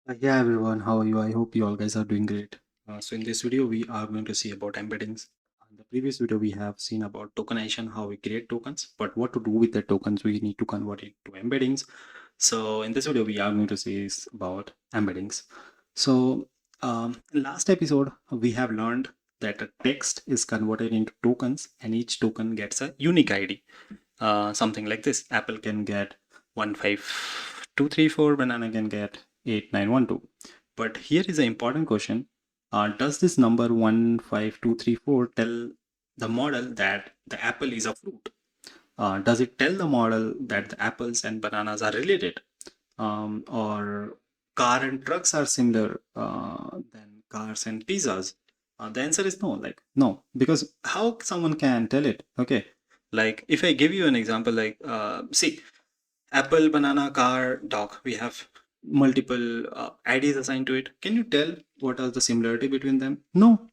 Yeah, everyone, how are you? I hope you all guys are doing great. So in this video, we are going to see about embeddings. In the previous video, we have seen about tokenization, how we create tokens, but what to do with the tokens, we need to convert it to embeddings. So in this video, we are going to see is about embeddings. So in last episode, we have learned that a text is converted into tokens and each token gets a unique ID. Something like this. Apple can get 15234, banana can get 8912. But here is an important question. Does this number 15234 tell the model that the apple is a fruit? Does it tell the model that the apples and bananas are related? Or car and trucks are similar than cars and pizzas? The answer is no, like no, because how someone can tell it? Okay, like if I give you an example, like see, apple, banana, car, dog, we have multiple IDs assigned to it. Can you tell what are the similarity between them? No,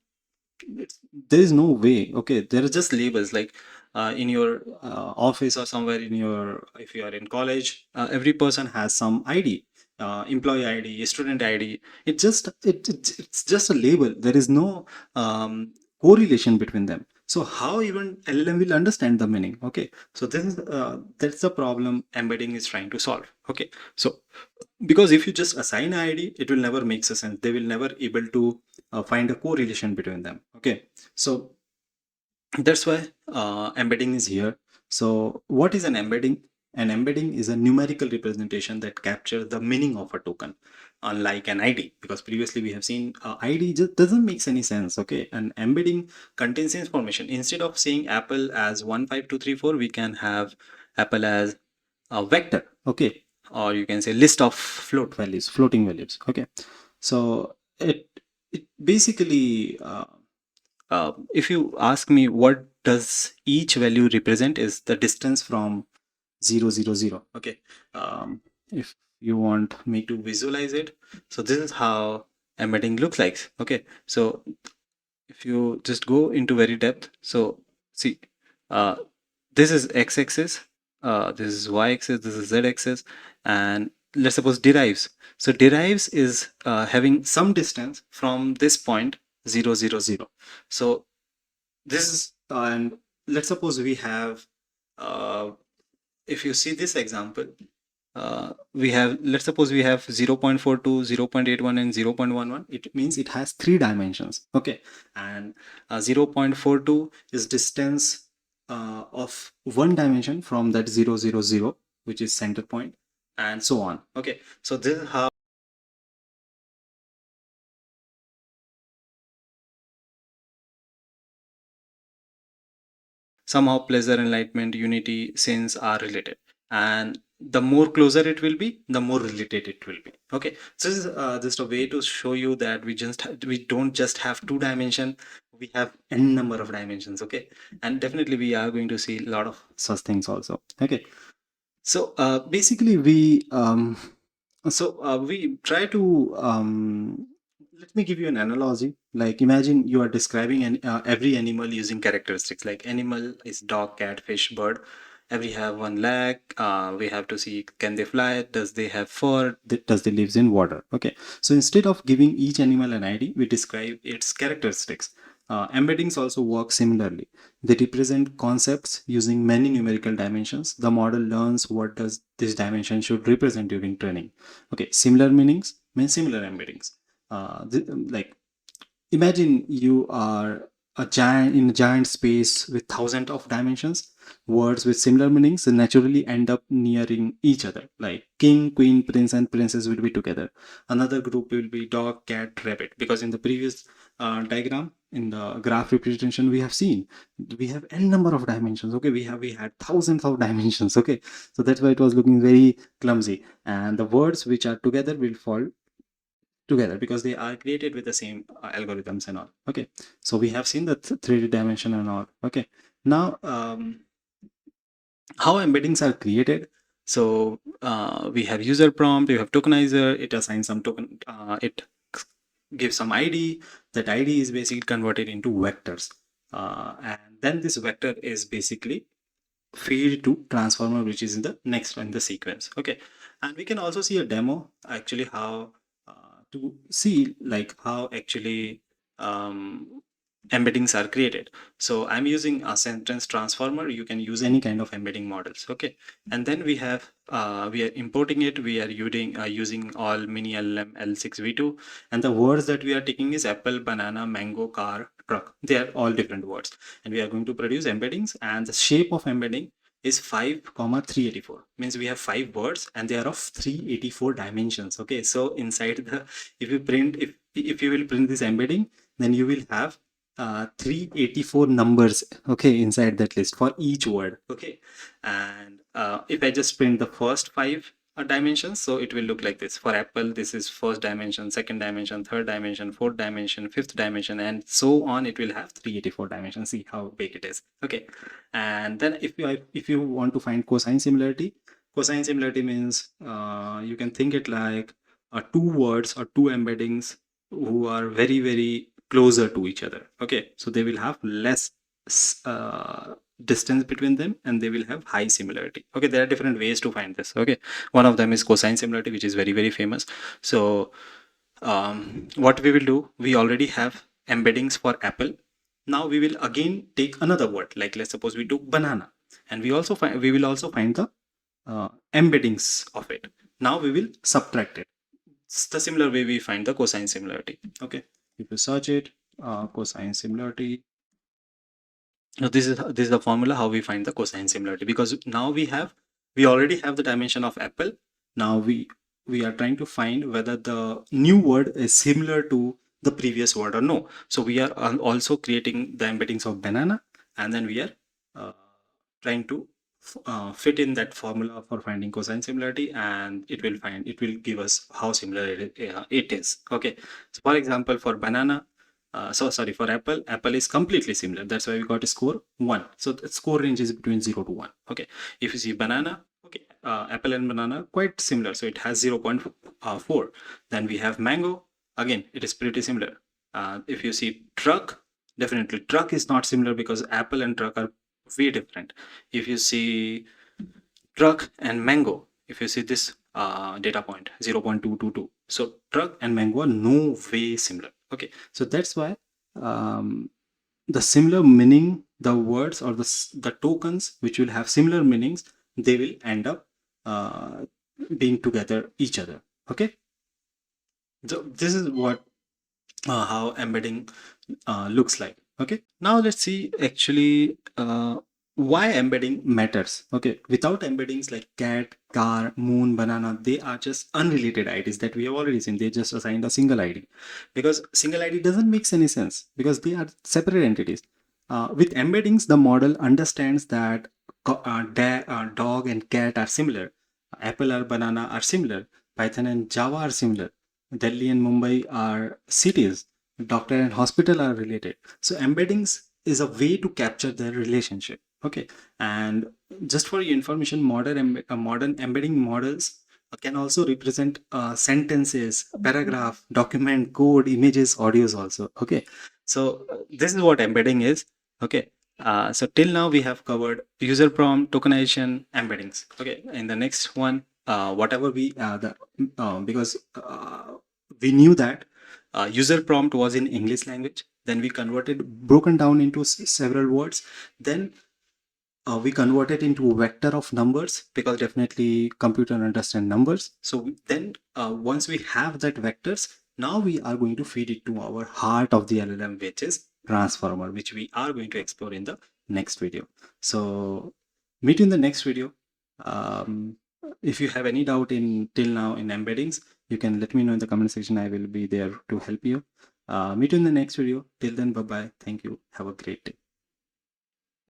there is no way. Okay, there are just labels like in your office or somewhere in your, if you are in college, every person has some ID, employee ID, student ID. It's just a label. There is no correlation between them. So how even LLM will understand the meaning? Okay, so this is that's the problem embedding is trying to solve. Okay, so because if you just assign ID, it will never make sense. They will never able to find a correlation between them. Okay, so that's why embedding is here. So what is an embedding? An embedding is a numerical representation that captures the meaning of a token, unlike an ID, because previously we have seen ID just doesn't make any sense. Okay, an embedding contains information. Instead of saying apple as 15234, we can have apple as a vector. Okay, or you can say list of floating values. Okay, so it basically if you ask me what does each value represent, is the distance from 000. Okay, if you want me to visualize it, so this is how embedding looks like. Okay, so if you just go into very depth, so see, uh, this is x-axis, this is y-axis, this is z-axis, and let's suppose derives. So derives is having some distance from this point 000. So this is and let's suppose we have if you see this example, we have, let's suppose we have 0.42, 0.81 and 0.11. It means it has three dimensions. Okay, and 0.42 is distance of one dimension from that 000, which is center point, and so on. Okay, so this is how somehow pleasure, enlightenment, unity, sense are related, and the more closer it will be, the more related it will be. Okay, so this is just a way to show you that we don't just have two dimension, we have n number of dimensions. Okay, and definitely we are going to see a lot of such things also. Okay, so basically we try to let me give you an analogy. Like imagine you are describing every animal using characteristics. Like animal is dog, cat, fish, bird. Every have one leg. We have to see, can they fly? Does they have fur? Does they lives in water? Okay. So instead of giving each animal an ID, we describe its characteristics. Embeddings also work similarly. They represent concepts using many numerical dimensions. The model learns what does this dimension should represent during training. Okay, similar meanings mean similar embeddings. Like imagine you are a giant in a giant space with thousands of dimensions. Words with similar meanings naturally end up nearing each other. Like king, queen, prince, and princess will be together. Another group will be dog, cat, rabbit. Because in the previous diagram, in the graph representation, we have seen we have n number of dimensions. Okay, we had thousands of dimensions. Okay, so that's why it was looking very clumsy. And the words which are together will fall together because they are created with the same algorithms and all. Okay, so we have seen the 3D dimension and all. Okay, now how embeddings are created. So we have user prompt, you have tokenizer, it assigns some token, it gives some ID. That ID is basically converted into vectors, and then this vector is basically feed to transformer, which is in the next in the sequence. Okay, and we can also see a demo actually how to see like how actually embeddings are created. So I'm using a sentence transformer. You can use any kind of embedding models. Okay, and then we have we are importing it. We are using all mini LLM L6v2, and the words that we are taking is apple, banana, mango, car, truck. They are all different words, and we are going to produce embeddings. And the shape of embedding is 5 comma 384, means we have 5 words and they are of 384 dimensions. Okay, so inside the, if you print, if you will print this embedding, then you will have 384 numbers, okay, inside that list for each word. Okay, and if I just print the first 5 dimensions, so it will look like this. For apple, this is first dimension, second dimension, third dimension, fourth dimension, fifth dimension, and so on. It will have 384 dimensions. See how big it is. Okay, and then if you want to find cosine similarity means you can think it like two words or two embeddings who are very closer to each other. Okay, so they will have less distance between them and they will have high similarity. Okay, there are different ways to find this. Okay, one of them is cosine similarity, which is very famous. So what we will do, we already have embeddings for apple. Now we will again take another word, like let's suppose we took banana, and we will also find the embeddings of it. Now we will subtract it. It's the similar way we find the cosine similarity. Okay, if you search it, cosine similarity. Now this is the formula how we find the cosine similarity, because now we already have the dimension of apple. Now we are trying to find whether the new word is similar to the previous word or no. So we are also creating the embeddings of banana, and then we are trying to fit in that formula for finding cosine similarity, and it will give us how similar it is. Okay, so for example, for banana, for apple is completely similar. That's why we got a score 1. So the score range is between 0 to 1. Okay, if you see banana, okay, apple and banana quite similar, so it has 0.4. Then we have mango, again it is pretty similar. If you see truck, definitely truck is not similar because apple and truck are way different. If you see truck and mango, if you see this data point 0.222, so truck and mango are no way similar. Okay, so that's why the similar meaning, the words or the tokens which will have similar meanings, they will end up being together each other. Okay, so this is what how embedding looks like. Okay, now let's see actually why embedding matters. Okay, without embeddings like cat, car, moon, banana, they are just unrelated IDs that we have already seen. They just assigned a single ID, because single ID doesn't make any sense because they are separate entities. With embeddings, the model understands that dog and cat are similar, apple or banana are similar, Python and Java are similar, Delhi and Mumbai are cities, doctor and hospital are related. So embeddings is a way to capture their relationship. Okay, and just for your information, modern embedding models can also represent sentences, paragraph, document, code, images, audios also. Okay, so this is what embedding is. Okay, so till now we have covered user prompt, tokenization, embeddings. Okay, in the next one, whatever because we knew that user prompt was in English language, then we converted, broken down into several words, then we converted into a vector of numbers, because definitely computer understand numbers. So then once we have that vectors, now we are going to feed it to our heart of the LLM, which is transformer, which we are going to explore in the next video. So meet you in the next video. If you have any doubt in till now in embeddings, you can let me know in the comment section. I will be there to help you. Meet you in the next video. Till then, bye bye. Thank you. Have a great day.